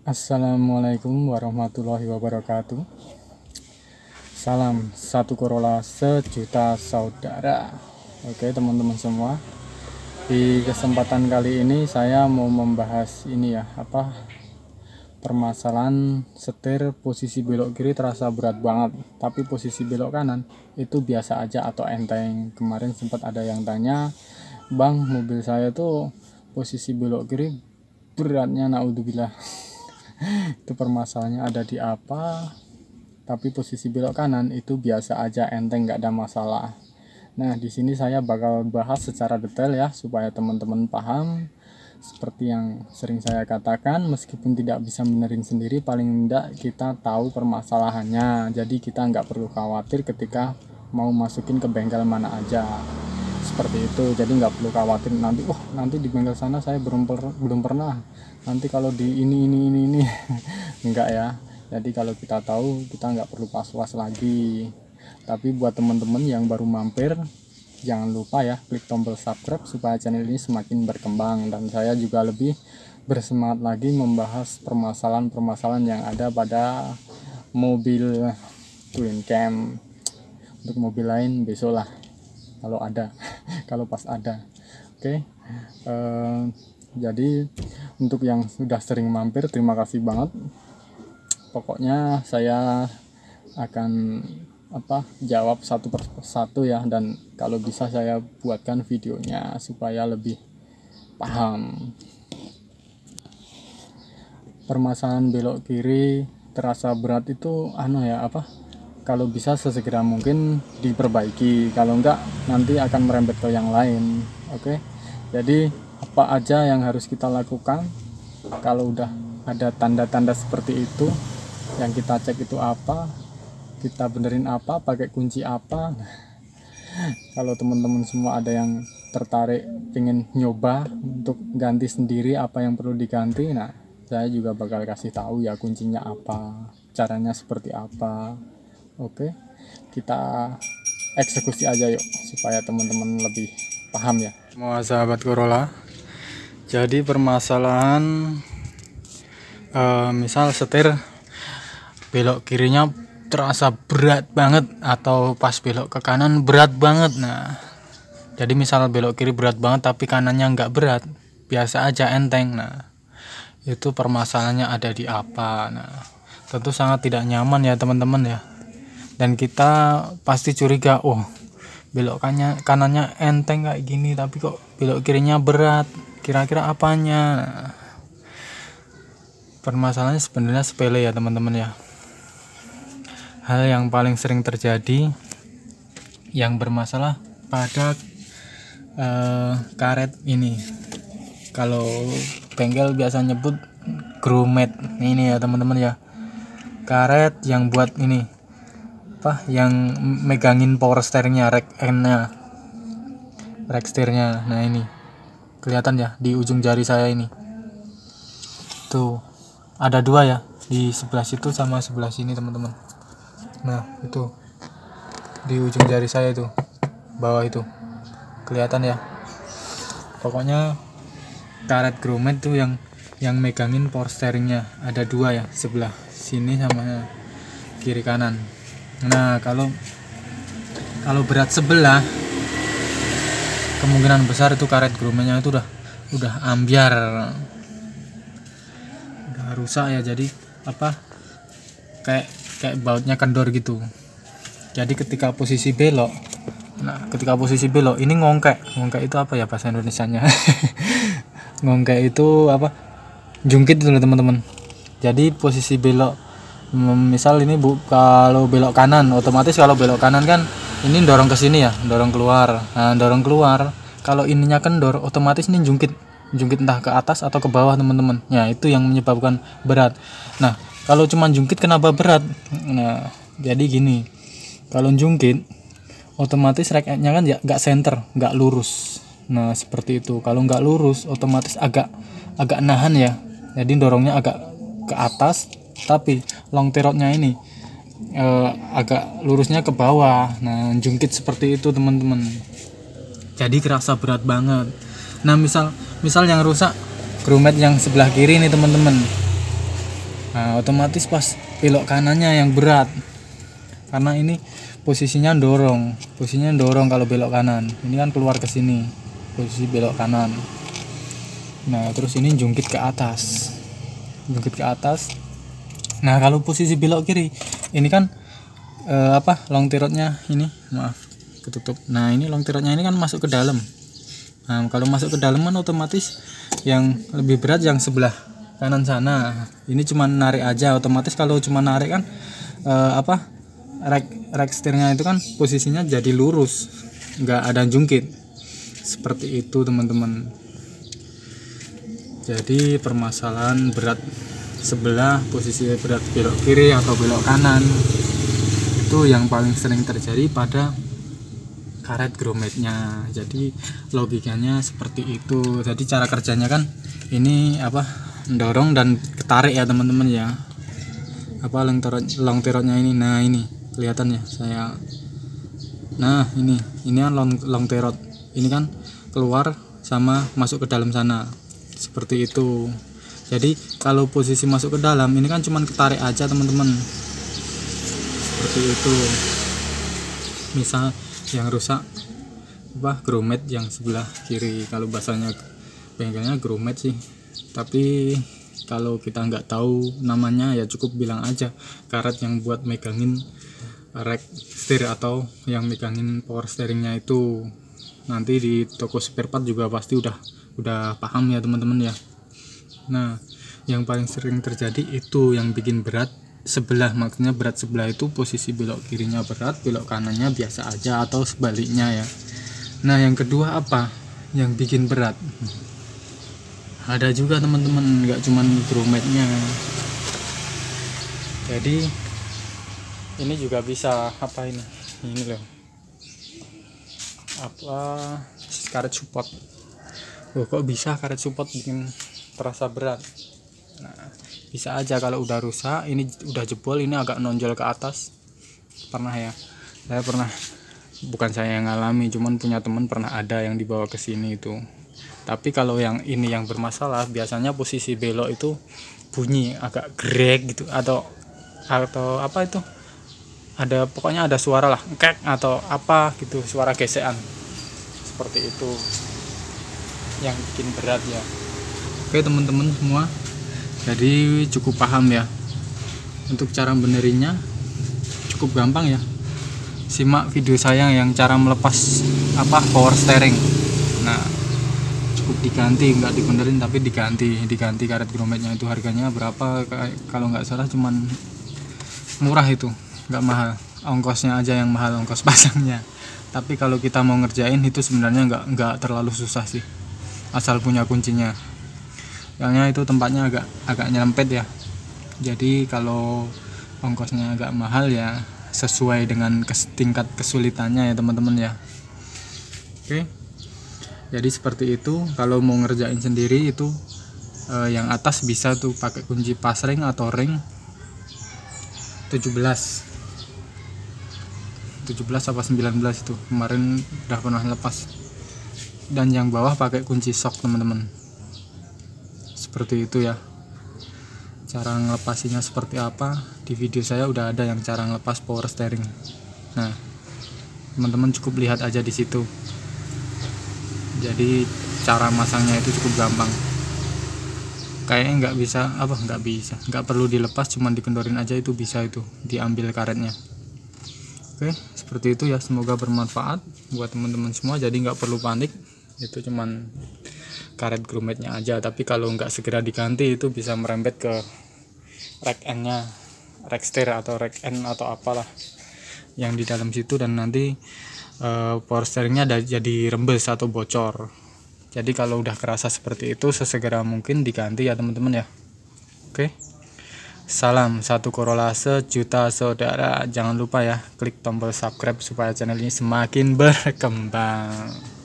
Assalamualaikum warahmatullahi wabarakatuh. Salam satu Corolla sejuta saudara. Oke teman-teman semua, di kesempatan kali ini saya mau membahas ini ya, permasalahan setir posisi belok kiri terasa berat banget, tapi posisi belok kanan itu biasa aja atau enteng. Kemarin sempat ada yang tanya, bang, mobil saya tuh posisi belok kiri beratnya, naudzubillah. Itu permasalahannya ada di apa, tapi posisi belok kanan itu biasa aja, enteng, nggak ada masalah. Nah, di sini saya bakal bahas secara detail ya, supaya teman-teman paham. Seperti yang sering saya katakan, meskipun tidak bisa benerin sendiri, paling tidak kita tahu permasalahannya. Jadi kita nggak perlu khawatir ketika mau masukin ke bengkel mana aja. Seperti itu, jadi nggak perlu khawatir nanti di bengkel sana saya belum pernah, nanti kalau di ini enggak ya. Jadi kalau kita tahu, kita nggak perlu was-was lagi. Tapi buat teman-teman yang baru mampir, jangan lupa ya klik tombol subscribe supaya channel ini semakin berkembang, dan saya juga lebih bersemangat lagi membahas permasalahan-permasalahan yang ada pada mobil twin cam. Untuk mobil lain besok lah, kalau ada kalau pas ada. Oke. Jadi untuk yang sudah sering mampir, terima kasih banget. Pokoknya saya akan jawab satu persatu ya, dan kalau bisa saya buatkan videonya supaya lebih paham. Permasalahan belok kiri terasa berat itu kalau bisa sesegera mungkin diperbaiki, kalau enggak nanti akan merembet ke yang lain. Oke. Jadi apa aja yang harus kita lakukan kalau udah ada tanda-tanda seperti itu? Yang kita cek itu apa, kita benerin apa, pakai kunci apa. Kalau teman-teman semua ada yang tertarik pengen nyoba untuk ganti sendiri apa yang perlu diganti, nah saya juga bakal kasih tahu ya kuncinya apa, caranya seperti apa. Oke, kita eksekusi aja yuk supaya teman-teman lebih paham ya. Semua sahabat Corolla, jadi permasalahan misal setir belok kirinya terasa berat banget, atau pas belok ke kanan berat banget. Nah, jadi misal belok kiri berat banget tapi kanannya nggak berat, biasa aja, enteng. Nah, itu permasalahannya ada di apa. Nah, tentu sangat tidak nyaman ya teman-teman ya, dan kita pasti curiga, belok kanannya enteng kayak gini tapi kok belok kirinya berat, kira-kira apanya. Nah, permasalahannya sebenarnya sepele ya teman-teman ya. Hal yang paling sering terjadi yang bermasalah pada karet ini. Kalau bengkel biasa nyebut grommet ini ya teman-teman ya, karet yang buat ini yang megangin power steeringnya, rack steernya. Nah, ini kelihatan ya di ujung jari saya ini, tuh ada dua ya, di sebelah situ sama sebelah sini teman-teman. Nah, itu di ujung jari saya itu, bawah itu kelihatan ya. Pokoknya karet grommet tuh yang megangin power steeringnya ada dua ya, sebelah sini sama kiri kanan. Nah, kalau berat sebelah, kemungkinan besar itu karet grommetnya itu udah ambiar, udah rusak ya. Jadi kayak bautnya kendor gitu. Jadi ketika posisi belok ini ngongkek itu apa ya bahasa Indonesianya? Ngongkek itu jungkit itu teman-teman. Jadi posisi belok, misal ini kalau belok kanan, otomatis kalau belok kanan kan ini dorong ke sini ya, dorong keluar. Nah, dorong keluar, kalau ininya kendor, otomatis ini jungkit entah ke atas atau ke bawah teman-teman. Ya, itu yang menyebabkan berat. Nah, kalau cuma jungkit kenapa berat? Nah, jadi gini, kalau jungkit otomatis racknya kan ya nggak center, nggak lurus. Nah, seperti itu. Kalau nggak lurus otomatis agak nahan ya, jadi dorongnya agak ke atas, tapi long tirotnya ini agak lurusnya ke bawah. Nah, jungkit seperti itu teman-teman, jadi kerasa berat banget. Nah, misal yang rusak grommet yang sebelah kiri nih teman-teman, Nah, otomatis pas belok kanannya yang berat, karena ini posisinya dorong kalau belok kanan. Ini kan keluar ke sini, posisi belok kanan. Nah, terus ini jungkit ke atas. Nah, kalau posisi belok kiri, ini kan long tirotnya ini, maaf, ketutup. Nah, ini long tirotnya ini kan masuk ke dalam. Nah, kalau masuk ke dalam kan otomatis yang lebih berat yang sebelah kanan sana. Ini cuma narik aja, otomatis kalau cuma narik kan rek setirnya itu kan posisinya jadi lurus, nggak ada jungkit. Seperti itu teman-teman. Jadi permasalahan berat sebelah, posisi berat belok kiri atau belok kanan, itu yang paling sering terjadi pada karet grommetnya. Jadi logikanya seperti itu. Jadi cara kerjanya kan ini mendorong dan ketarik ya teman-teman ya. Long tirotnya ini. Nah, ini kelihatan ya saya. Nah, ini kan long tirot. Ini kan keluar sama masuk ke dalam sana. Seperti itu. Jadi kalau posisi masuk ke dalam ini kan cuman ketarik aja teman-teman. Seperti itu. Misal yang rusak grommet yang sebelah kiri, kalau bahasanya bengkelnya grommet sih, tapi kalau kita nggak tahu namanya ya cukup bilang aja karet yang buat megangin rek setir atau yang megangin power steeringnya itu. Nanti di toko spare part juga pasti udah paham ya teman-teman ya. Nah, yang paling sering terjadi itu yang bikin berat sebelah, maksudnya berat sebelah itu posisi belok kirinya berat, belok kanannya biasa aja atau sebaliknya ya. Nah, yang kedua apa yang bikin berat? Ada juga teman-teman, nggak cuman grommetnya. Jadi ini juga bisa ini loh, karet support. Kok bisa karet support bikin terasa berat? Nah, bisa aja kalau udah rusak, ini udah jebol, ini agak nonjol ke atas. Saya pernah, bukan saya yang ngalami, cuman punya teman pernah ada yang dibawa ke sini itu. Tapi kalau yang ini yang bermasalah, biasanya posisi belok itu bunyi agak grek gitu, atau apa itu, pokoknya ada suara lah, kek atau apa gitu, suara gesekan. Seperti itu yang bikin berat ya. Oke teman-teman semua, jadi cukup paham ya. Untuk cara benerinnya cukup gampang ya. Simak video saya yang cara melepas power steering. Nah, cukup diganti, nggak dibenerin tapi diganti karet grommetnya. Itu harganya berapa? Kalau nggak salah cuman murah itu, nggak mahal. Ongkosnya aja yang mahal, ongkos pasangnya. Tapi kalau kita mau ngerjain itu sebenarnya nggak terlalu susah sih, asal punya kuncinya. Soalnya itu tempatnya agak nyerempet ya. Jadi kalau ongkosnya agak mahal ya sesuai dengan tingkat kesulitannya ya teman-teman ya. Oke. Jadi seperti itu. Kalau mau ngerjain sendiri itu yang atas bisa tuh pakai kunci pas ring atau ring 17 apa 19 itu. Kemarin udah pernah lepas. Dan yang bawah pakai kunci shock teman-teman. Seperti itu ya. Cara ngelepasinya seperti apa, di video saya udah ada yang cara ngelepas power steering. Nah, teman-teman cukup lihat aja di situ. Jadi cara masangnya itu cukup gampang. Kayaknya nggak perlu dilepas, cuman dikendorin aja itu bisa, itu diambil karetnya. Oke, seperti itu ya. Semoga bermanfaat buat teman-teman semua. Jadi nggak perlu panik, itu cuman karet grommetnya aja. Tapi kalau nggak segera diganti itu bisa merembet ke rek N-nya, rek setir atau rek N atau apalah yang di dalam situ, dan nanti power steeringnya jadi rembes atau bocor. Jadi kalau udah kerasa seperti itu, sesegera mungkin diganti ya teman-teman ya. Oke, salam satu Corolla sejuta saudara. Jangan lupa ya klik tombol subscribe supaya channel ini semakin berkembang.